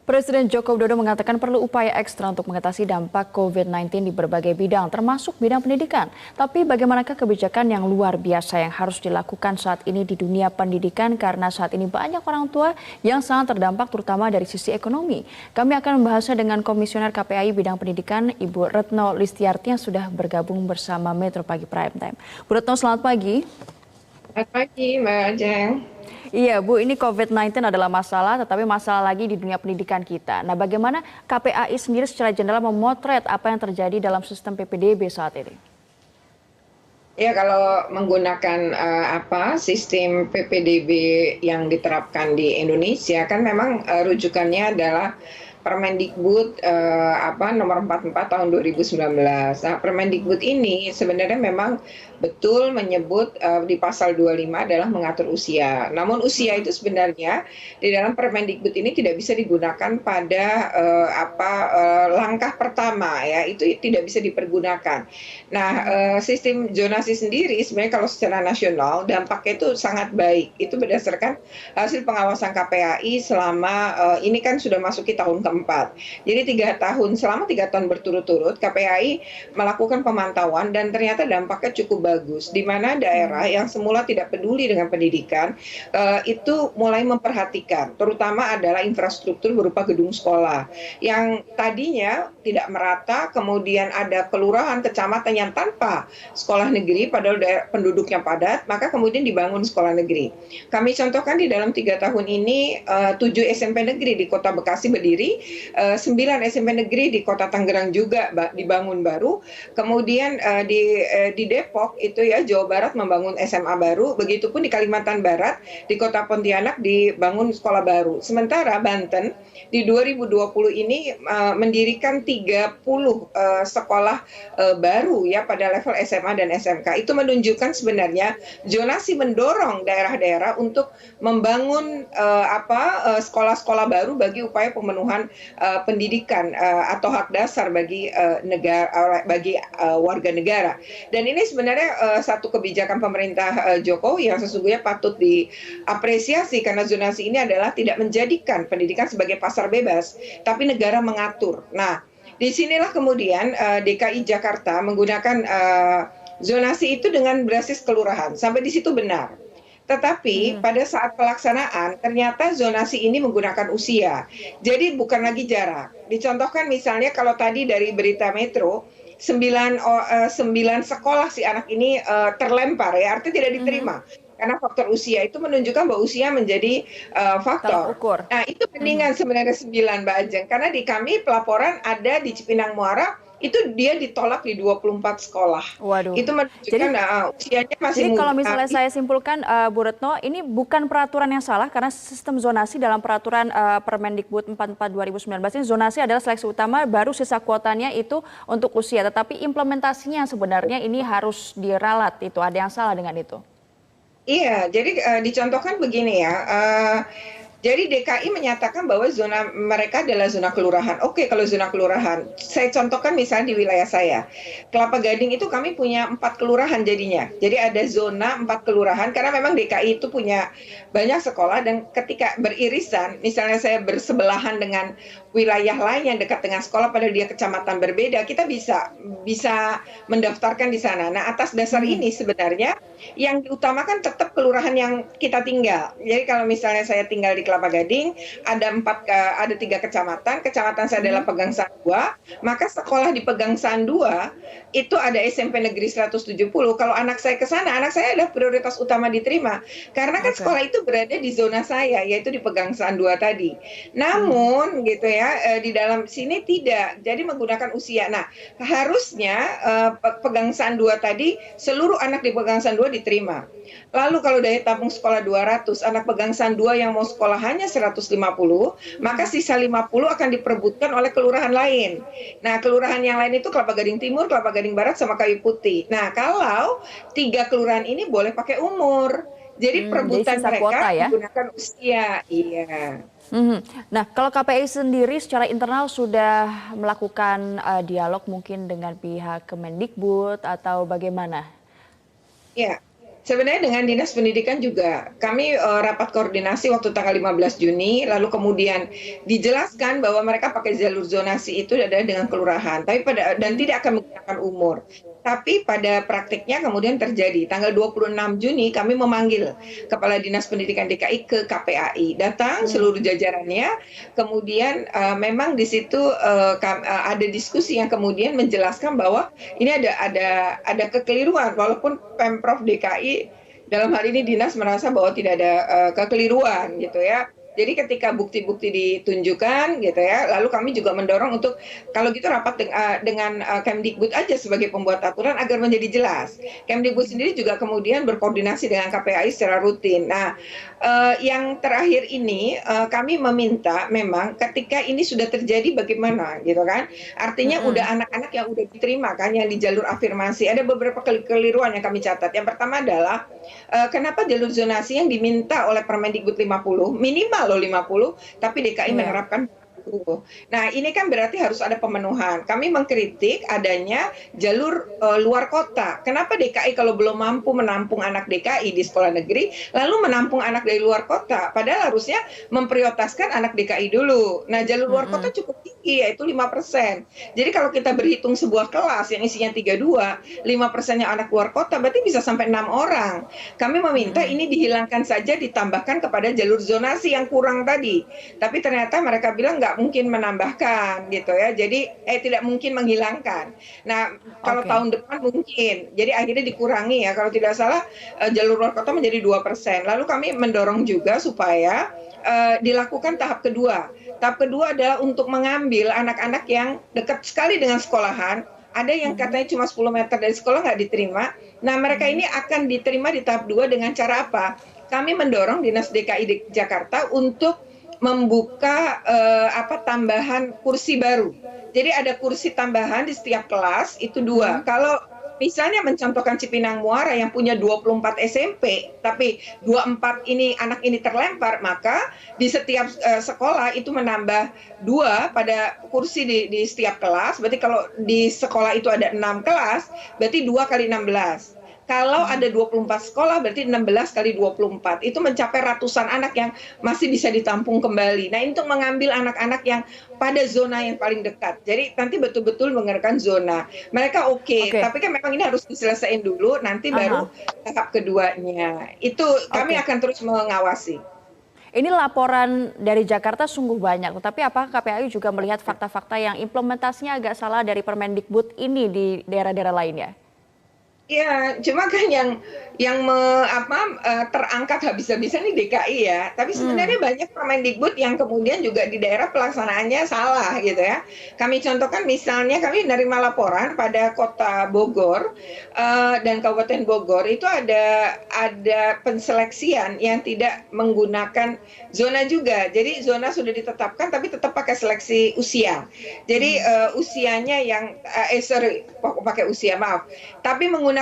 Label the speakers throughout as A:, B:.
A: Presiden Joko Widodo mengatakan perlu upaya ekstra untuk mengatasi dampak COVID-19 di berbagai bidang, termasuk bidang pendidikan. Tapi bagaimanakah kebijakan yang luar biasa yang harus dilakukan saat ini di dunia pendidikan karena saat ini banyak orang tua yang sangat terdampak terutama dari sisi ekonomi. Kami akan membahasnya dengan Komisioner KPAI bidang pendidikan Ibu Retno Listiarti yang sudah bergabung bersama Metro Pagi Prime Time. Bu Retno, selamat pagi.
B: Selamat pagi, Mbak Jeng.
A: Iya Bu, ini COVID-19 adalah masalah, tetapi masalah lagi di dunia pendidikan kita. Nah, bagaimana KPAI sendiri secara general memotret apa yang terjadi dalam sistem PPDB saat ini?
B: Ya, kalau menggunakan sistem PPDB yang diterapkan di Indonesia, kan memang rujukannya adalah Permendikbud nomor 44 tahun 2019. Nah, Permendikbud ini sebenarnya memang betul menyebut di pasal 25 adalah mengatur usia. Namun usia itu sebenarnya di dalam Permendikbud ini tidak bisa digunakan pada langkah pertama, ya, itu tidak bisa dipergunakan. Nah, sistem zonasi sendiri sebenarnya kalau secara nasional dampaknya itu sangat baik. Itu berdasarkan hasil pengawasan KPAI selama ini kan sudah masuki tahun keempat. Jadi selama 3 tahun berturut-turut KPAI melakukan pemantauan dan ternyata dampaknya cukup bagus. Di mana daerah yang semula tidak peduli dengan pendidikan itu mulai memperhatikan, terutama adalah infrastruktur berupa gedung sekolah yang tadinya tidak merata, kemudian ada kelurahan, kecamatan yang tanpa sekolah negeri padahal penduduknya padat, maka kemudian dibangun sekolah negeri. Kami contohkan di dalam 3 tahun ini 7 SMP negeri di Kota Bekasi berdiri, 9 SMP negeri di Kota Tangerang juga dibangun baru, kemudian di Depok itu ya Jawa Barat membangun SMA baru, begitupun di Kalimantan Barat di Kota Pontianak dibangun sekolah baru. Sementara Banten di 2020 ini mendirikan 30 sekolah baru ya pada level SMA dan SMK. Itu menunjukkan sebenarnya zonasi mendorong daerah-daerah untuk membangun sekolah-sekolah baru bagi upaya pemenuhan pendidikan atau hak dasar bagi warga negara. Dan ini sebenarnya satu kebijakan pemerintah Jokowi yang sesungguhnya patut diapresiasi karena zonasi ini adalah tidak menjadikan pendidikan sebagai pasar bebas, tapi negara mengatur. Nah, disinilah kemudian DKI Jakarta menggunakan zonasi itu dengan basis kelurahan. Sampai di situ benar. Tetapi pada saat pelaksanaan ternyata zonasi ini menggunakan usia. Jadi bukan lagi jarak. Dicontohkan misalnya kalau tadi dari berita Metro, 9 sekolah si anak ini terlempar, ya, artinya tidak diterima. Karena faktor usia itu menunjukkan bahwa usia menjadi
A: Tolak
B: faktor.
A: ukur.
B: Nah, itu mendingan sebenarnya 9, Mbak Ajeng. Karena di kami pelaporan ada di Cipinang Muara, itu dia ditolak di 24 sekolah.
A: Waduh.
B: Itu menunjukkan usianya masih
A: Jadi
B: muda.
A: kalau misalnya saya simpulkan, Bu Retno, ini bukan peraturan yang salah karena sistem zonasi dalam peraturan Permendikbud 44 2019 ini zonasi adalah seleksi utama, baru sisa kuotanya itu untuk usia. Tetapi implementasinya sebenarnya ini harus diralat, itu ada yang salah dengan itu.
B: Iya, jadi dicontohkan begini ya, jadi DKI menyatakan bahwa zona mereka adalah zona kelurahan. Oke, kalau zona kelurahan, saya contohkan misalnya di wilayah saya, Kelapa Gading itu kami punya 4 kelurahan jadinya. Jadi ada zona 4 kelurahan karena memang DKI itu punya banyak sekolah dan ketika beririsan, misalnya saya bersebelahan dengan wilayah lain yang dekat dengan sekolah padahal dia kecamatan berbeda, kita bisa mendaftarkan di sana. Nah, atas dasar ini sebenarnya yang diutamakan tetap kelurahan yang kita tinggal. Jadi kalau misalnya saya tinggal di Kelapa Gading, ada 3 kecamatan, kecamatan saya adalah Pegangsaan 2, maka sekolah di Pegangsaan 2 itu ada SMP Negeri 170. Kalau anak saya ke sana, anak saya adalah prioritas utama diterima. Karena kan sekolah itu berada di zona saya, yaitu di Pegangsaan 2 tadi. Namun gitu ya, di dalam sini tidak. Jadi menggunakan usia. Nah, harusnya Pegangsaan 2 tadi seluruh anak di Pegangsaan 2 diterima. Lalu kalau daya tampung sekolah 200, anak Pegangsaan 2 yang mau sekolah hanya 150, maka sisa 50 akan diperebutkan oleh kelurahan lain. Nah, kelurahan yang lain itu Kelapa Gading Timur, Kelapa Gading Barat, sama Kayu Putih. Nah, kalau 3 kelurahan ini boleh pakai umur. Jadi
A: Jadi
B: perebutan
A: sisa kuota
B: mereka
A: ya.
B: menggunakan usia. Iya.
A: Nah, kalau KPI sendiri secara internal sudah melakukan dialog mungkin dengan pihak Kemendikbud atau bagaimana?
B: Ya, Sebenarnya dengan Dinas Pendidikan juga, kami rapat koordinasi waktu tanggal 15 Juni, lalu kemudian dijelaskan bahwa mereka pakai jalur zonasi itu adalah dengan kelurahan, dan
A: Mhm.
B: tidak akan menggunakan umur. Tapi pada praktiknya kemudian terjadi tanggal 26 Juni kami memanggil Kepala Dinas Pendidikan DKI ke KPAI, datang seluruh jajarannya, kemudian memang di situ ada diskusi yang kemudian menjelaskan bahwa ini ada kekeliruan, walaupun Pemprov DKI dalam hal ini dinas merasa bahwa tidak ada kekeliruan gitu ya. Jadi ketika bukti-bukti ditunjukkan gitu ya, lalu kami juga mendorong untuk kalau gitu rapat dengan Kemdikbud aja sebagai pembuat aturan agar menjadi jelas. Kemdikbud sendiri juga kemudian berkoordinasi dengan KPAI secara rutin. Nah, yang terakhir ini kami meminta memang ketika ini sudah terjadi bagaimana gitu kan. Artinya udah
A: Mhm.
B: anak-anak yang udah diterima kan yang di jalur afirmasi. Ada beberapa kekeliruan yang kami catat. Yang pertama adalah kenapa jalur zonasi yang diminta oleh Permendikbud 50 minimal loh 50, tapi DKI
A: Iya.
B: menerapkan 40. Nah, ini kan berarti harus ada pemenuhan. Kami mengkritik adanya jalur luar kota. Kenapa DKI kalau belum mampu menampung anak DKI di sekolah negeri, lalu menampung anak dari luar kota? Padahal harusnya memprioritaskan anak DKI dulu. Nah, jalur luar kota
A: Mhm.
B: cukup tinggi, yaitu 5%. Jadi kalau kita berhitung sebuah kelas yang isinya 32, 5%-nya anak luar kota, berarti bisa sampai 6 orang. Kami meminta
A: Mhm.
B: ini dihilangkan saja, ditambahkan kepada jalur zonasi yang kurang tadi. Tapi ternyata mereka bilang nggak mungkin menambahkan gitu ya. Jadi tidak mungkin menghilangkan. Nah, kalau
A: Oke.
B: tahun depan mungkin. Jadi akhirnya dikurangi ya. Kalau tidak salah jalur luar kota menjadi 2%. Lalu kami mendorong juga supaya dilakukan tahap kedua. Tahap kedua adalah untuk mengambil anak-anak yang dekat sekali dengan sekolahan. Ada yang
A: Mhm.
B: katanya cuma 10 meter dari sekolah nggak diterima. Nah, mereka
A: Mhm.
B: ini akan diterima di tahap 2 dengan cara apa? Kami mendorong Dinas DKI di Jakarta untuk membuka tambahan kursi baru. Jadi ada kursi tambahan di setiap kelas itu dua.
A: Mhm.
B: Kalau misalnya mencontohkan Cipinang Muara yang punya 24 SMP, tapi 24 ini anak ini terlempar, maka di setiap sekolah itu menambah dua pada kursi di setiap kelas. Berarti kalau di sekolah itu ada 6 kelas, berarti 2 kali 16. Kalau
A: Mhm.
B: ada 24 sekolah berarti 16 kali 24. Itu mencapai ratusan anak yang masih bisa ditampung kembali. Nah, ini untuk mengambil anak-anak yang pada zona yang paling dekat. Jadi nanti betul-betul mengenakan zona. Mereka oke,
A: Oke.
B: tapi kan memang ini harus diselesaikan dulu, nanti baru
A: Aha.
B: tahap keduanya. Itu kami
A: Oke.
B: akan terus mengawasi.
A: Ini laporan dari Jakarta sungguh banyak, tetapi apakah KPAI juga melihat fakta-fakta yang implementasinya agak salah dari Permendikbud ini di daerah-daerah lainnya?
B: Iya, cuma kan yang terangkat habis-habisan nih DKI ya. Tapi
A: Hmm.
B: sebenarnya banyak Permendikbud yang kemudian juga di daerah pelaksanaannya salah gitu ya. Kami contohkan misalnya kami menerima laporan pada Kota Bogor dan Kabupaten Bogor itu ada penseleksian yang tidak menggunakan zona juga. Jadi zona sudah ditetapkan tapi tetap pakai seleksi usia. Jadi
A: Mhm.
B: usianya yang sorry, pakai usia maaf, tapi menggunakan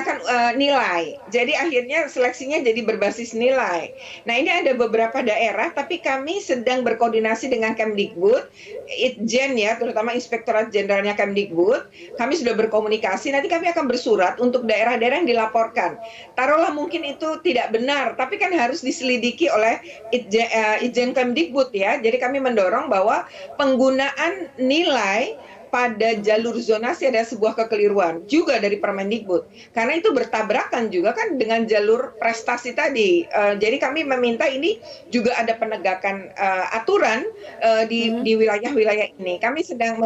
B: nilai. Jadi akhirnya seleksinya jadi berbasis nilai. Nah, ini ada beberapa daerah, tapi kami sedang berkoordinasi dengan Kemdikbud, Itjen ya, terutama Inspektorat Jenderalnya Kemdikbud. Kami sudah berkomunikasi, nanti kami akan bersurat untuk daerah-daerah yang dilaporkan. Taruhlah mungkin itu tidak benar, tapi kan harus diselidiki oleh Itjen Kemdikbud ya. Jadi kami mendorong bahwa penggunaan nilai pada jalur zonasi ada sebuah kekeliruan juga dari Permendikbud. Karena itu bertabrakan juga kan dengan jalur prestasi tadi. Jadi kami meminta ini juga ada penegakan aturan
A: Mhm.
B: di wilayah-wilayah ini. Kami sedang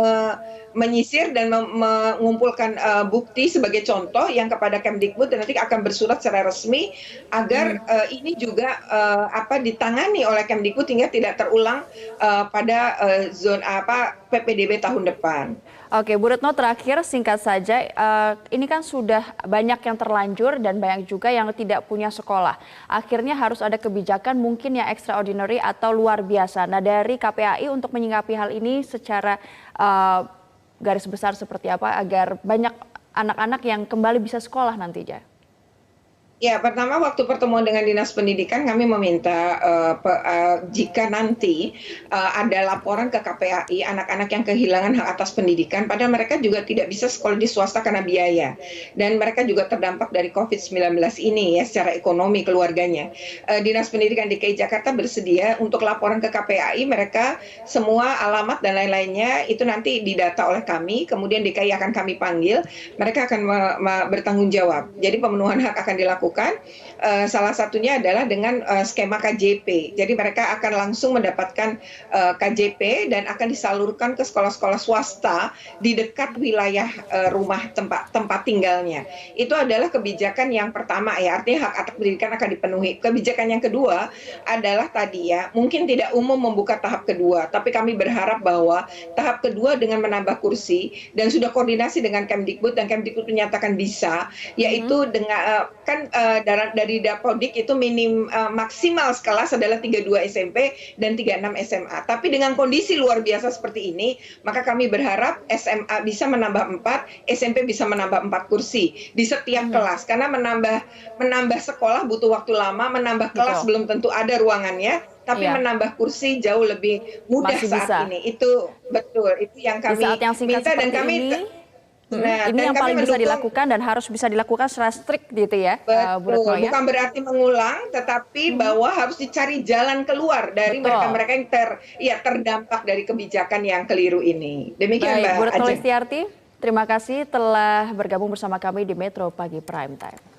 B: menyisir dan mengumpulkan bukti sebagai contoh yang kepada Kemdikbud dan nanti akan bersurat secara resmi agar
A: Mhm.
B: ini juga ditangani oleh Kemdikbud hingga tidak terulang pada zona PPDB tahun depan.
A: Oke, Bu Retno, terakhir singkat saja, ini kan sudah banyak yang terlanjur dan banyak juga yang tidak punya sekolah. Akhirnya harus ada kebijakan mungkin yang extraordinary atau luar biasa. Nah, dari KPAI untuk menyikapi hal ini secara garis besar seperti apa agar banyak anak-anak yang kembali bisa sekolah nantinya?
B: Ya, pertama waktu pertemuan dengan Dinas Pendidikan kami meminta, jika nanti, ada laporan ke KPAI anak-anak yang kehilangan hak atas pendidikan, padahal mereka juga tidak bisa sekolah di swasta karena biaya, dan mereka juga terdampak dari COVID-19 ini ya, secara ekonomi keluarganya. Dinas Pendidikan DKI Jakarta bersedia untuk laporan ke KPAI, mereka semua alamat dan lain-lainnya itu nanti didata oleh kami, kemudian DKI akan kami panggil, mereka akan bertanggung jawab. Jadi pemenuhan hak akan dilakukan. Salah satunya adalah dengan skema KJP. Jadi mereka akan langsung mendapatkan KJP dan akan disalurkan ke sekolah-sekolah swasta di dekat wilayah rumah tempat tinggalnya. Itu adalah kebijakan yang pertama ya, artinya hak atas pendidikan akan dipenuhi. Kebijakan yang kedua adalah tadi ya, mungkin tidak umum membuka tahap kedua, tapi kami berharap bahwa tahap kedua dengan menambah kursi dan sudah koordinasi dengan Kemdikbud dan Kemdikbud menyatakan bisa, yaitu dengan dari Dapodik itu maksimal kelas adalah 32 SMP dan 36 SMA. Tapi dengan kondisi luar biasa seperti ini, maka kami berharap SMA bisa menambah 4, SMP bisa menambah 4 kursi di setiap kelas. Karena menambah sekolah butuh waktu lama, menambah kelas
A: Betul.
B: belum tentu ada ruangannya, tapi
A: Iya,
B: menambah kursi jauh lebih mudah
A: masih
B: saat
A: bisa.
B: ini. Itu betul, itu yang
A: Di saat
B: kami
A: yang singkat
B: minta dan
A: seperti
B: kami
A: ini,
B: nah,
A: ini
B: dan
A: yang
B: kami
A: paling bisa
B: mendukung.
A: dilakukan dan harus bisa dilakukan secara strict gitu ya, Bu Retno
B: Betul,
A: ya?
B: bukan berarti mengulang, tetapi
A: Mhm,
B: bahwa harus dicari jalan keluar dari
A: betul.
B: mereka-mereka yang terdampak dari kebijakan yang keliru ini. Demikian
A: Baik, Bu
B: Mbak
A: Retno
B: Ajeng.
A: Listiarti, terima kasih telah bergabung bersama kami di Metro Pagi Prime Time.